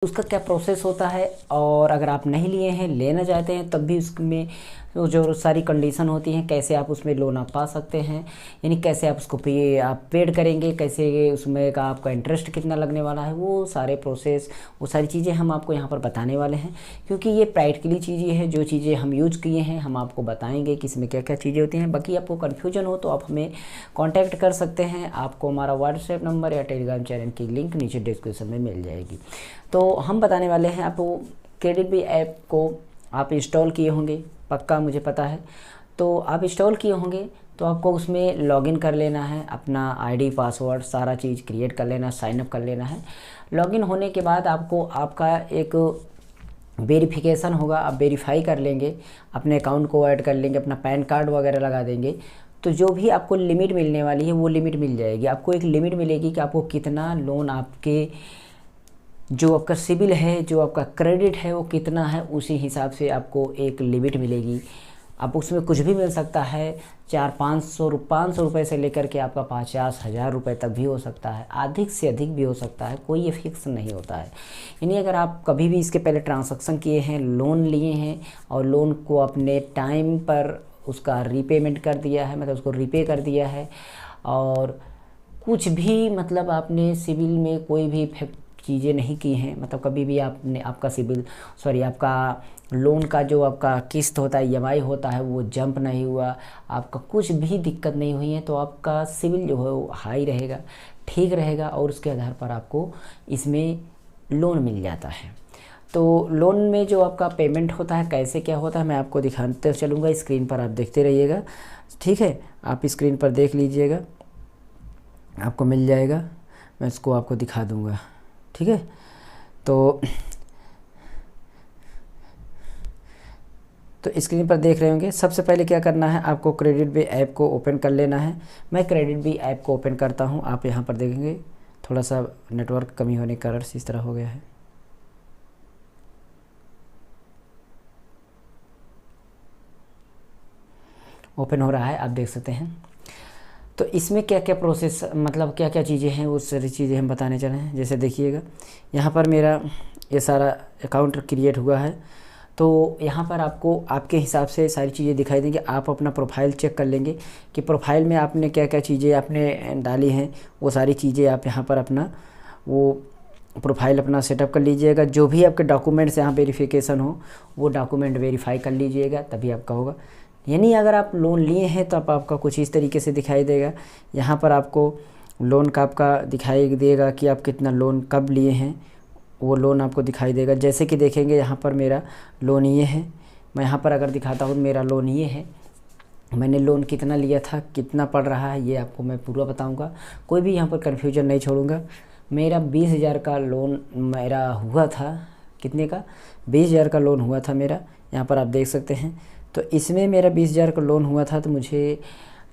उसका क्या प्रोसेस होता है, और अगर आप नहीं लिए हैं, लेना चाहते हैं, तब भी उसमें जो सारी कंडीशन होती हैं, कैसे आप उसमें लोन आप पा सकते हैं, यानी कैसे आप उसको आप पेड करेंगे, कैसे उसमें का आपका इंटरेस्ट कितना लगने वाला है, वो सारे प्रोसेस, वो सारी चीज़ें हम आपको यहाँ पर बताने वाले हैं। क्योंकि ये प्रैक्टिकली चीज़ें हैं, जो चीज़ें हम यूज़ किए हैं हम आपको बताएंगे कि इसमें क्या क्या चीज़ें होती हैं। बाकी आपको कन्फ्यूजन हो तो आप हमें कॉन्टैक्ट कर सकते हैं, आपको हमारा व्हाट्सएप नंबर या टेलीग्राम चैनल की लिंक नीचे डिस्क्रिप्शन में मिल जाएगी। तो हम बताने वाले हैं आपको, क्रेडिट बी ऐप को आप इंस्टॉल किए होंगे, पक्का मुझे पता है। तो आप इंस्टॉल किए होंगे तो आपको उसमें लॉगिन कर लेना है, अपना आईडी पासवर्ड सारा चीज़ क्रिएट कर लेना, साइन अप कर लेना है। लॉगिन होने के बाद आपको आपका एक वेरिफिकेशन होगा, आप वेरीफाई कर लेंगे, अपने अकाउंट को ऐड कर लेंगे, अपना पैन कार्ड वगैरह लगा देंगे, तो जो भी आपको लिमिट मिलने वाली है वो लिमिट मिल जाएगी। आपको एक लिमिट मिलेगी कि आपको कितना लोन, आपके जो आपका सिबिल है, जो आपका क्रेडिट है वो कितना है, उसी हिसाब से आपको एक लिमिट मिलेगी। आप उसमें कुछ भी मिल सकता है, 400-500 रुपये से लेकर के आपका 50,000 रुपये तक भी हो सकता है, अधिक से अधिक भी हो सकता है, कोई ये फिक्स नहीं होता है। यानी अगर आप कभी भी इसके पहले ट्रांजैक्शन किए हैं, लोन लिए हैं और लोन को अपने टाइम पर उसका रीपेमेंट कर दिया है, मतलब उसको रीपे कर दिया है, और कुछ भी मतलब आपने सिविल में कोई भी चीज़ें नहीं की हैं, मतलब कभी भी आपने आपका सिविल आपका लोन का जो आपका किस्त होता है, ईएमआई होता है, वो जंप नहीं हुआ, आपका कुछ भी दिक्कत नहीं हुई है, तो आपका सिविल जो है वो हाई रहेगा, ठीक रहेगा, और उसके आधार पर आपको इसमें लोन मिल जाता है। तो लोन में जो आपका पेमेंट होता है, कैसे क्या होता है, मैं आपको दिखाते चलूँगा, स्क्रीन पर आप देखते रहिएगा, ठीक है। आप स्क्रीन पर देख लीजिएगा, आपको मिल जाएगा, मैं इसको आपको दिखा दूँगा, ठीक है। तो स्क्रीन पर देख रहे होंगे। सबसे पहले क्या करना है, आपको क्रेडिट बी ऐप को ओपन कर लेना है। मैं क्रेडिट बी ऐप को ओपन करता हूं, आप यहां पर देखेंगे थोड़ा सा नेटवर्क कमी होने के कारण इस तरह हो गया है। ओपन हो रहा है, आप देख सकते हैं। तो इसमें क्या क्या प्रोसेस, मतलब क्या क्या चीज़ें हैं, वो सारी चीज़ें हम बताने चले हैं। जैसे देखिएगा, यहाँ पर मेरा ये सारा अकाउंट क्रिएट हुआ है, तो यहाँ पर आपको आपके हिसाब से सारी चीज़ें दिखाई देंगी। आप अपना प्रोफाइल चेक कर लेंगे कि प्रोफाइल में आपने क्या क्या चीज़ें आपने डाली हैं, वो सारी चीज़ें आप यहाँ पर अपना वो प्रोफाइल अपना सेटअप कर लीजिएगा। जो भी आपके डॉक्यूमेंट्स यहाँ वेरिफिकेशन हो, वो डॉक्यूमेंट वेरीफाई कर लीजिएगा, तभी आपका होगा। यानी अगर आप लोन लिए हैं तो आपका कुछ इस तरीके से दिखाई देगा। यहाँ पर आपको लोन का आपका दिखाई देगा कि आप कितना लोन कब लिए हैं, वो लोन आपको दिखाई देगा। जैसे कि देखेंगे यहाँ पर मेरा लोन ये है, मैं यहाँ पर अगर दिखाता हूँ मेरा लोन ये है, मैंने लोन कितना लिया था, कितना पड़ रहा है, ये आपको मैं पूरा बताऊँगा, कोई भी यहाँ पर कन्फ्यूजन नहीं छोड़ूंगा। मेरा 20,000 का लोन मेरा हुआ था, कितने का, 20,000 का लोन हुआ था मेरा, यहाँ पर आप देख सकते हैं। तो इसमें मेरा 20,000 का लोन हुआ था, तो मुझे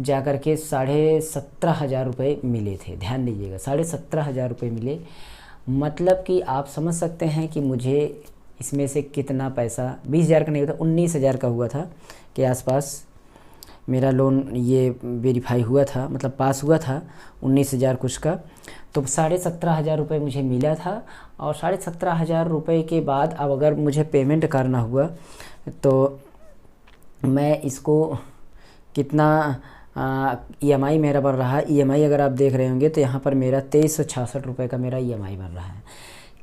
जा कर के 17,500 रुपये मिले थे। ध्यान दीजिएगा, 17,500 रुपये मिले, मतलब कि आप समझ सकते हैं कि मुझे इसमें से कितना पैसा, 20,000 का नहीं हुआ था, 19,000 का हुआ था के आसपास मेरा लोन ये वेरीफाई हुआ था, मतलब पास हुआ था 19,000 कुछ का। तो 17,500 रुपये मुझे मिला था, और 17,500 रुपये के बाद अब अगर मुझे पेमेंट करना हुआ तो मैं इसको कितना ईएमआई मेरा बन रहा है। ईएमआई अगर आप देख रहे होंगे तो यहाँ पर मेरा 2366 रुपये का मेरा ईएमआई बन रहा है।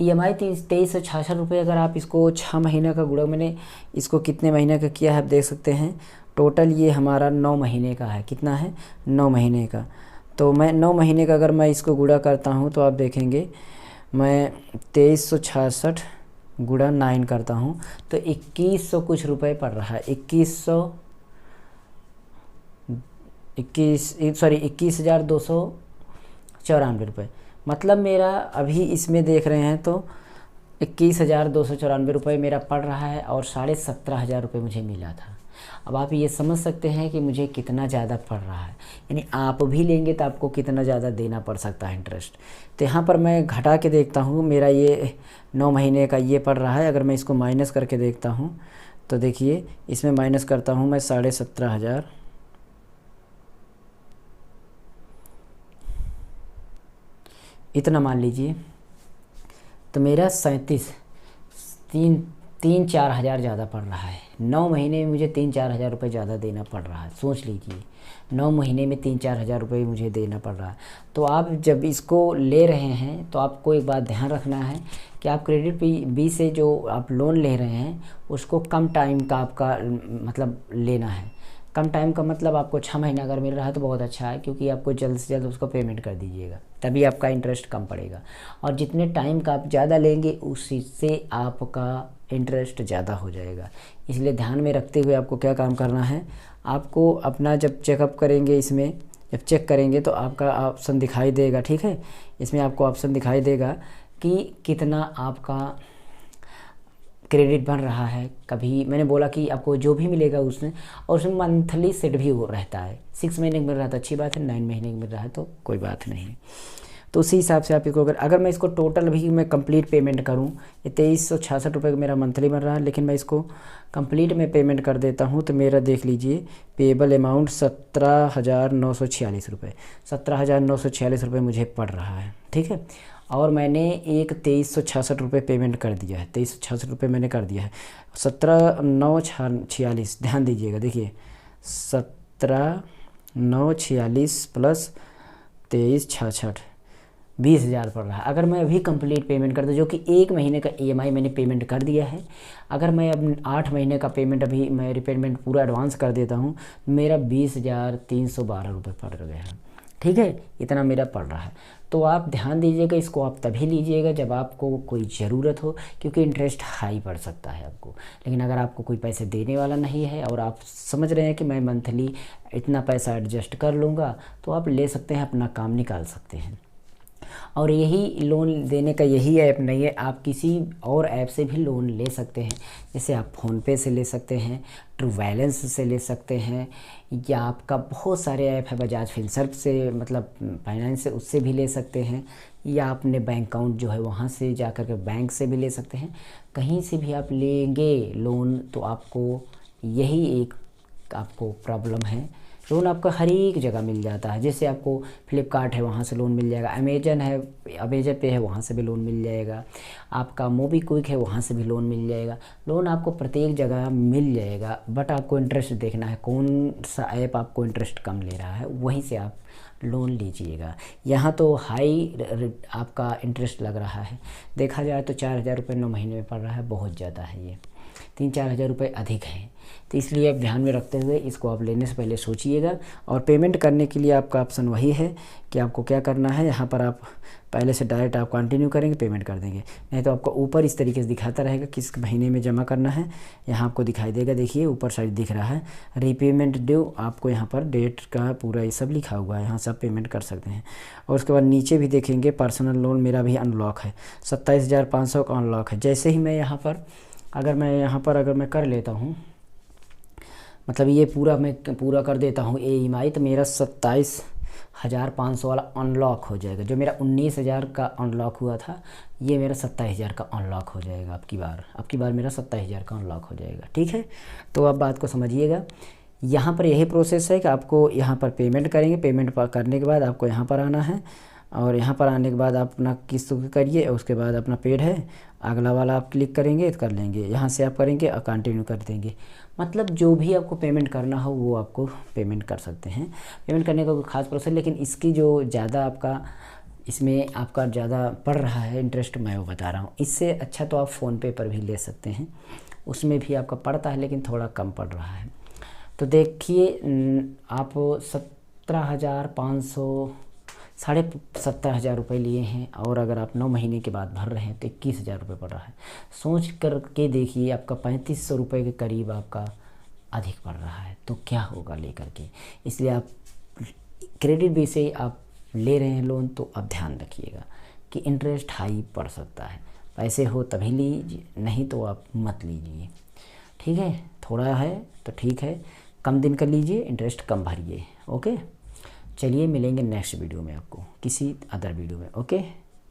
ईएमआई 2366 रुपये, अगर आप इसको 6 महीने का गुणा, मैंने इसको कितने महीने का किया है आप देख सकते हैं। टोटल ये हमारा 9 महीने का है। कितना है, 9 महीने का। तो मैं 9 महीने का अगर मैं इसको गुणा करता हूँ तो आप देखेंगे, मैं 2366 गुणा 9 करता हूँ तो 2100 कुछ रुपए पड़ रहा है। 21,294 रुपये, मतलब मेरा अभी इसमें देख रहे हैं तो 21,294 रुपये मेरा पड़ रहा है, और 17,500 रुपये मुझे मिला था। अब आप ये समझ सकते हैं कि मुझे कितना ज़्यादा पड़ रहा है, यानी आप भी लेंगे तो आपको कितना ज़्यादा देना पड़ सकता है इंटरेस्ट। तो यहाँ पर मैं घटा के देखता हूँ, मेरा ये 9 महीने का ये पड़ रहा है। अगर मैं इसको माइनस करके देखता हूँ तो देखिए, इसमें माइनस करता हूँ मैं 17,500, इतना मान लीजिए, तो मेरा 37 तीन चार हज़ार ज़्यादा पड़ रहा है। 9 महीने में मुझे 3-4 हज़ार रुपये ज़्यादा देना पड़ रहा है। सोच लीजिए 9 महीने में 3-4 हज़ार रुपये मुझे देना पड़ रहा है। तो आप जब इसको ले रहे हैं तो आपको एक बात ध्यान रखना है कि आप क्रेडिट बी से जो आप लोन ले रहे हैं उसको कम टाइम का आपका मतलब लेना है। कम टाइम का मतलब आपको 6 महीना अगर मिल रहा है तो बहुत अच्छा है, क्योंकि आपको जल्द से जल्द उसको पेमेंट कर दीजिएगा, तभी आपका इंटरेस्ट कम पड़ेगा। और जितने टाइम का आप ज़्यादा लेंगे उसी से आपका इंटरेस्ट ज़्यादा हो जाएगा। इसलिए ध्यान में रखते हुए आपको क्या काम करना है, आपको अपना जब चेकअप करेंगे, इसमें जब चेक करेंगे तो आपका ऑप्शन दिखाई देगा, ठीक है। इसमें आपको ऑप्शन दिखाई देगा कि कितना आपका क्रेडिट बन रहा है। कभी मैंने बोला कि आपको जो भी मिलेगा उसमें, और उसमें मंथली सेट भी हो रहता है। 6 महीने का मिल रहा है तो अच्छी बात है, 9 महीने का मिल रहा है तो कोई बात नहीं। तो उसी हिसाब से आप इसको अगर मैं इसको टोटल भी मैं कंप्लीट पेमेंट करूं, ये 2366 रुपये का मेरा मंथली बन रहा है, लेकिन मैं इसको कंप्लीट में पेमेंट कर देता हूं तो मेरा देख लीजिए पेएबल अमाउंट 17,946 रुपये 17,946 रुपये मुझे पड़ रहा है, ठीक है। और मैंने एक 2366 रुपये पेमेंट कर दिया है, 2366 रुपये मैंने कर दिया है। 17,946 ध्यान दीजिएगा, देखिए 17,946 प्लस 2366 20,000 पड़ रहा है। अगर मैं अभी कंप्लीट पेमेंट कर दूँ, जो कि 1 महीने का EMI मैंने पेमेंट कर दिया है, अगर मैं अब 8 महीने का पेमेंट अभी मैं रिपेमेंट पूरा एडवांस कर देता हूँ, मेरा 20,312 रुपये पड़ गया है, ठीक है। इतना मेरा पड़ रहा है। तो आप ध्यान दीजिएगा, इसको आप तभी लीजिएगा जब आपको कोई ज़रूरत हो, क्योंकि इंटरेस्ट हाई पड़ सकता है आपको। लेकिन अगर आपको कोई पैसे देने वाला नहीं है और आप समझ रहे हैं कि मैं मंथली इतना पैसा एडजस्ट कर लूँगा, तो आप ले सकते हैं, अपना काम निकाल सकते हैं। और यही लोन देने का यही ऐप नहीं है, आप किसी और ऐप से भी लोन ले सकते हैं। जैसे आप फ़ोनपे से ले सकते हैं, ट्रू बैलेंस से ले सकते हैं, या आपका बहुत सारे ऐप है, बजाज फिनसर्व से मतलब फाइनेंस से, उससे भी ले सकते हैं, या अपने बैंक अकाउंट जो है वहाँ से जा कर के बैंक से भी ले सकते हैं। कहीं से भी आप लेंगे लोन तो आपको यही एक आपको प्रॉब्लम है, लोन आपका हर एक जगह मिल जाता है। जैसे आपको फ्लिपकार्ट है वहाँ से लोन मिल जाएगा, अमेजन है, अमेजन पे है वहाँ से भी लोन मिल जाएगा, आपका मोबीक्विक है वहाँ से भी लोन मिल जाएगा। लोन आपको प्रत्येक जगह मिल जाएगा, बट आपको इंटरेस्ट देखना है, कौन सा ऐप आपको इंटरेस्ट कम ले रहा है, वहीं से आप लोन लीजिएगा। यहाँ तो हाई आपका इंटरेस्ट लग रहा है, देखा जाए तो 4,000 रुपये 9 महीने में पड़ रहा है, बहुत ज़्यादा है ये, 3-4 हज़ार रुपये अधिक हैं। तो इसलिए आप ध्यान में रखते हुए इसको आप लेने से पहले सोचिएगा। और पेमेंट करने के लिए आपका ऑप्शन वही है कि आपको क्या करना है, यहाँ पर आप पहले से डायरेक्ट आप कंटिन्यू करेंगे, पेमेंट कर देंगे। नहीं तो आपको ऊपर इस तरीके से दिखाता रहेगा किस महीने में जमा करना है, यहाँ आपको दिखाई देगा, देखिए ऊपर साइड दिख रहा है रीपेमेंट ड्यू, आपको यहाँ पर डेट का पूरा ये सब लिखा हुआ है, यहाँ सब पेमेंट कर सकते हैं। और उसके बाद नीचे भी देखेंगे पर्सनल लोन मेरा भी अनलॉक है, 27,500 का अनलॉक है। जैसे ही मैं यहाँ पर अगर मैं कर लेता हूँ, मतलब ये मैं पूरा कर देता हूँ EMI, तो मेरा 27,500 वाला अनलॉक हो जाएगा। जो मेरा 19,000 का अनलॉक हुआ था, ये मेरा 27,000 का अनलॉक हो जाएगा। अब की बार मेरा 27,000 का अनलॉक हो जाएगा, ठीक है। तो आप बात को समझिएगा, यहाँ पर यही प्रोसेस है कि आपको यहाँ पर पेमेंट करेंगे, पेमेंट करने के बाद आपको यहाँ पर आना है, और यहाँ पर आने के बाद आप अपना किस्त करिए, उसके बाद अपना पेड है अगला वाला आप क्लिक करेंगे तो कर लेंगे, यहाँ से आप करेंगे और कंटिन्यू कर देंगे। मतलब जो भी आपको पेमेंट करना हो वो आपको पेमेंट कर सकते हैं। पेमेंट करने का कोई खास प्रोसेस, लेकिन इसकी जो ज़्यादा इसमें आपका ज़्यादा पड़ रहा है इंटरेस्ट, मैं वो बता रहा हूँ। इससे अच्छा तो आप फ़ोनपे पर भी ले सकते हैं, उसमें भी आपका पड़ता है लेकिन थोड़ा कम पड़ रहा है। तो देखिए आप 17,500 17,500 रुपये लिए हैं, और अगर आप 9 महीने के बाद भर रहे हैं तो 21,000 रुपये पड़ रहा है। सोच करके देखिए आपका 3,500 रुपये के करीब आपका अधिक पड़ रहा है, तो क्या होगा लेकर के। इसलिए आप क्रेडिट बी से आप ले रहे हैं लोन तो आप ध्यान रखिएगा कि इंटरेस्ट हाई पड़ सकता है। पैसे हो तभी लीजिए, नहीं तो आप मत लीजिए, ठीक है। थोड़ा है तो ठीक है, कम दिन का लीजिए, इंटरेस्ट कम भरिए, ओके। चलिए मिलेंगे नेक्स्ट वीडियो में आपको, किसी अदर वीडियो में, ओके।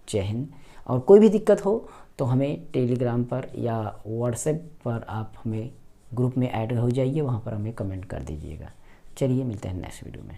जय हिंद। और कोई भी दिक्कत हो तो हमें टेलीग्राम पर या व्हाट्सएप पर आप हमें ग्रुप में ऐड हो जाइए, वहाँ पर हमें कमेंट कर दीजिएगा। चलिए मिलते हैं नेक्स्ट वीडियो में।